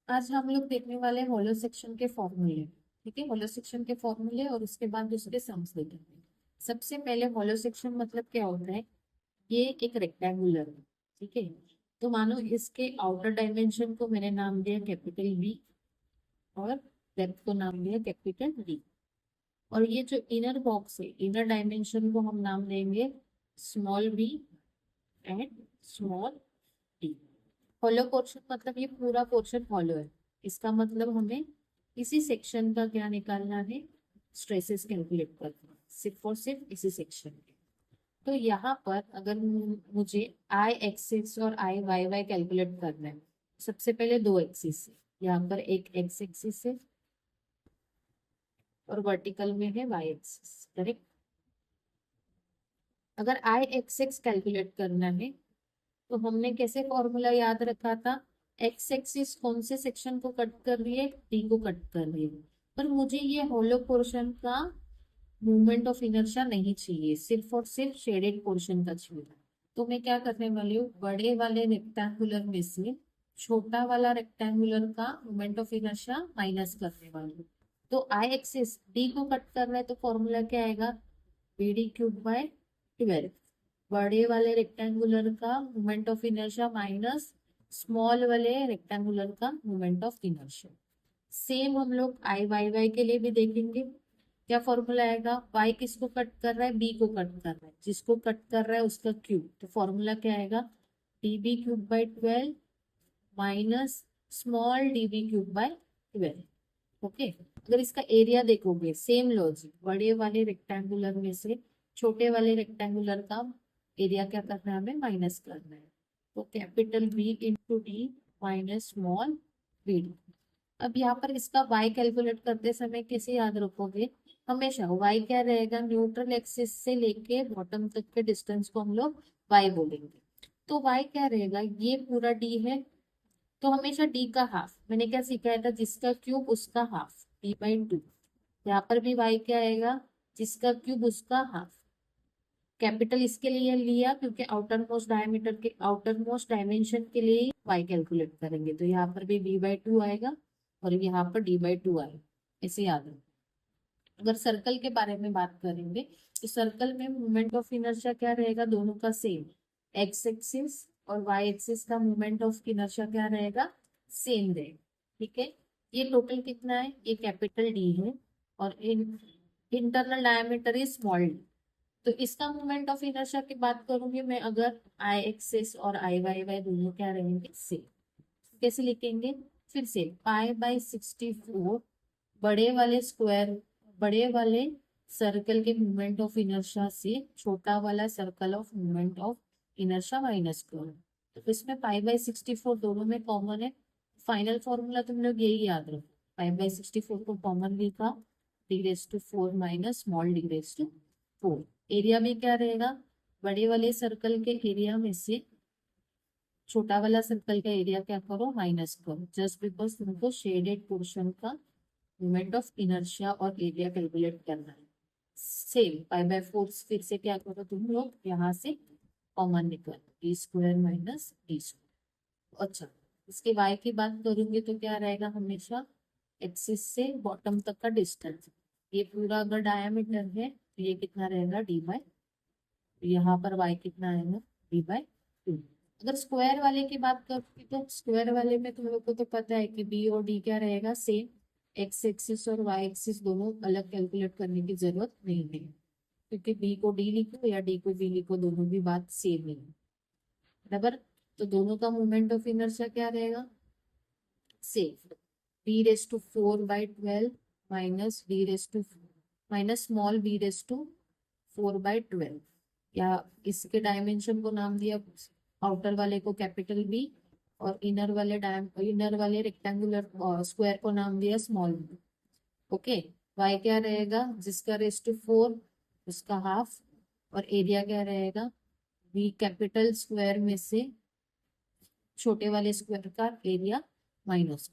आज हम लोग देखने वाले हैं होलो सेक्शन के फॉर्मूले। ठीक है, होलो सेक्शन के फॉर्मूले और उसके बाद दूसरे सम्स देखेंगे। सबसे पहले होलो सेक्शन मतलब क्या होता है। ये एक रेक्टेंगुलर है। ठीक है, तो मानो इसके आउटर डायमेंशन को मैंने नाम दिया कैपिटल बी और डेप्थ को नाम दिया कैपिटल डी। और ये जो इनर बॉक्स है, इनर डायमेंशन को हम नाम देंगे small b and small d. Hollow portion मतलब ये पूरा पोर्शन हॉलो है। इसका मतलब हमें इसी सेक्शन का क्या निकालना है, स्ट्रेसेस कैलकुलेट करना है, सिर्फ और सिर्फ इसी सेक्शन के। तो यहाँ पर अगर मुझे आई एक्सिस और आई वाई वाई कैलकुलेट करना है, सबसे पहले दो एक्सिस है। यहाँ पर एक एक्स एक्सिस है और वर्टिकल में है वाई एक्सिस। करेक्ट। अगर आई एक्स एक्स कैलकुलेट करना है तो हमने कैसे फॉर्मूला याद रखा था। एक्स एक्सिस कौन से सेक्शन को कट कर रही है, डी को कट कर रही है। पर मुझे ये होलो पोर्शन का मूवमेंट ऑफ इनर्शिया नहीं चाहिए, सिर्फ और सिर्फ शेडेड पोर्शन का चाहिए। तो मैं क्या करने वाली हूँ, बड़े वाले रेक्टेंगुलर में से छोटा वाला रेक्टेंगुलर का मोमेंट ऑफ इनर्शिया माइनस करने वाली हूँ। तो आई एक्सिस डी को कट कर रहा है तो फॉर्मूला क्या आएगा, बी डी क्यूब बाय 12। बड़े वाले रेक्टेंगुलर का moment of inertia minus small वाले रेक्टेंगुलर का मोमेंट ऑफ इनर्शिया। सेम हम लोग आई वाई वाई के लिए भी देखेंगे। क्या फॉर्मूला आएगा, वाई किसको कट कर रहा है, बी को कट कर रहा है, जिसको कट कर रहा है उसका क्यूब। तो फॉर्मूला क्या आएगा, D B cube by 12 minus small d B cube by 12। Okay. अगर इसका एरिया देखोगे, सेम लॉजिक, बड़े वाले रेक्टेंगुलर में से छोटे वाले रेक्टेंगुलर का एरिया क्या करना है, हमें माइनस करना है। तो capital B into D minus small b d. अब यहाँ पर इसका y कैलकुलेट करते समय कैसे याद रखोगे, हमेशा y क्या रहेगा, न्यूट्रल एक्सिस से लेके बॉटम तक के डिस्टेंस को हम लोग y बोलेंगे। तो y क्या रहेगा, ये पूरा d है, तो हमेशा d का हाफ। मैंने क्या सिखाया था, जिसका क्यूब उसका हाफ, d/2। यहाँ पर भी y क्या आएगा, जिसका क्यूब उसका हाफ। कैपिटल इसके लिए लिया क्योंकि आउटर मोस्ट डायमीटर के आउटर मोस्ट डायमेंशन के लिए ही y कैलकुलेट करेंगे। तो यहाँ पर भी b/2 आएगा और यहाँ पर d/2 आएगा, ऐसे याद रखो। अगर सर्कल के बारे में बात करेंगे तो सर्कल में मोमेंट ऑफ इनर्शिया क्या रहेगा, दोनों का सेम। एक्स एक्सिस और वाई एक्सिस का मोमेंट ऑफ इनर्शिया क्या रहेगा, सेम रहेगा। ठीक है। ये टोटल कितना है, ये कैपिटल डी है और internal diameter is small D. तो इसका मोमेंट ऑफ इनर्शिया की बात करूंगी मैं, अगर आई एक्सिस और आई वाई वाई दोनों क्या रहेंगे, सेम। कैसे लिखेंगे, फिर से π/64 बड़े वाले स्क्वायर, बड़े वाले सर्कल के मोमेंट ऑफ इनर्शिया से छोटा वाला circle of moment of inertia minus करो। तो इसमें π/64 दोनों में कॉमन है। फाइनल फॉर्मूला तुम लोग यही याद रखो, π/64 को कॉमन लिखा, d⁴ minus small d⁴। Area में क्या रहेगा, बड़े वाले सर्कल के एरिया में से छोटा वाला सर्कल का एरिया क्या करो, माइनस करो, जस्ट बिकॉज तुमको शेडेड पोर्शन का मोमेंट ऑफ इनर्शिया और एरिया कैलकुलेट करना है। सेम π/4 फिर से क्या करो तुम लोग, यहाँ से कॉमन निकल, d² माइनस d²। अच्छा, इसके y की बात करूंगी तो क्या रहेगा, हमेशा एक्सिस से बॉटम तक का डिस्टेंस। ये पूरा अगर डायमीटर है तो ये कितना रहेगा, d/, यहाँ पर y कितना आएगा, d/2। अगर स्क्वायर वाले की बात करूँ तो स्क्वायर वाले में तुम लोग को तो पता है कि बी और डी क्या रहेगा, सेम। एक्स एक्सिस और वाई एक्सिस दोनों अलग कैलकुलेट करने की जरूरत नहीं है, क्योंकि बी को डी लिखो या डी को बी लिखो, दोनों की बात सेम है। बराबर। तो दोनों का मोमेंट ऑफ इनर्शिया क्या रहेगा, same. b⁴/12 minus minus small b⁴/12, या इसके डायमेंशन को नाम दिया, आउटर वाले को कैपिटल बी और इनर वाले रेक्टेंगुलर स्क्वायर को नाम दिया स्मॉल बी। ओके। y क्या रहेगा, जिसका रेस्ट टू 4 उसका हाफ, और एरिया क्या रहेगा, b कैपिटल स्क्वायर में से छोटे वाले स्क्वायर का एरिया माइनस।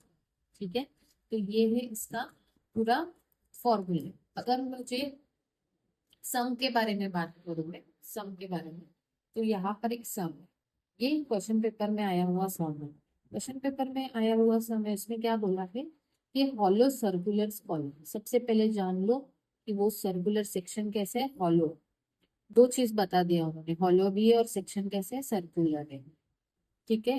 ठीक है। तो ये है इसका पूरा फॉर्मूला। अगर मुझे सम के बारे में बात करूं मैं, सम के बारे में, तो यहाँ पर एक सम है, ये क्वेश्चन पेपर में आया हुआ सम है। क्वेश्चन पेपर में आया हुआ समय इसमें क्या बोला है कि हॉलो सर्कुलर कॉलम। सबसे पहले जान लो कि वो सर्कुलर सेक्शन कैसे है, हॉलो। दो चीज बता दिया उन्होंने, हॉलो भी है और सेक्शन कैसे है, सर्कुलर है। ठीक है।